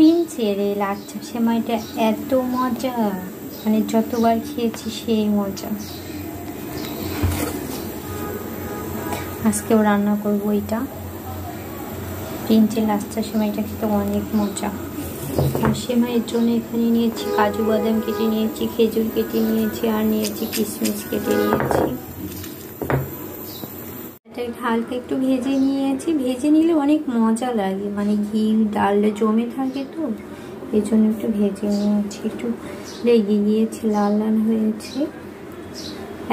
প্রিন্সের এই লাচ্ছা সেমাইটা এত মজা, মানে যতবার খেয়েছি সেই মজা। আজকেও রান্না করবো এটা। প্রিন্সের লাচ্ছা সেমাইটা খেতে অনেক মজা। আর সেমাইয়ের জন্য এখানে নিয়েছি কাজু বাদাম কেটে নিয়েছি, খেজুর কেটে নিয়েছি, আর নিয়েছি কিশমিশ কেটে নিয়েছি। হালকা একটু ভেজে নিয়েছি, ভেজে নিলে অনেক মজা লাগে, মানে ঘি ডালটা জমে থাকে তো এই জন্য একটু ভেজে নিয়েছি। একটু লেগে গিয়েছে, লাল লাল হয়েছে।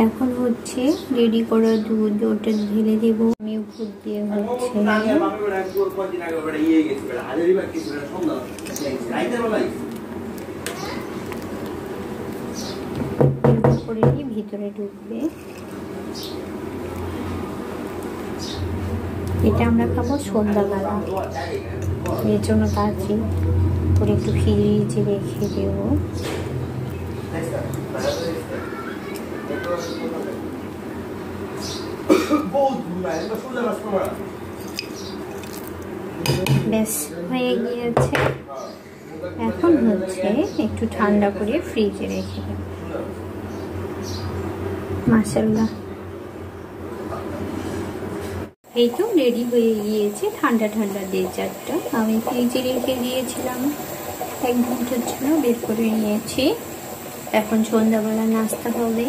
এখন হচ্ছে রেডি করা দুধ, ওটা ঢেলে দেবো। আমি উপর দিয়ে হচ্ছে করে নিয়ে ভিতরে ঢুকবে। এটা আমরা খাবো সন্ধ্যাবেলা, এর জন্য তাড়াতাড়ি করে একটু ফ্রিজে রেখে দেবো। ব্যাস হয়ে গিয়েছে। এখন হচ্ছে একটু ঠান্ডা করে ফ্রিজে রেখে দেবো। মাশাআল্লাহ, এই তো রেডি হয়ে গিয়েছে ঠান্ডা ঠান্ডা ডেজার্টটা। আমি ফ্রিজে রেখে দিয়েছিলাম 1 ঘন্টার জন্য, বের করে নিয়েছি। এখন সন্ধ্যাবেলা নাস্তা হবে।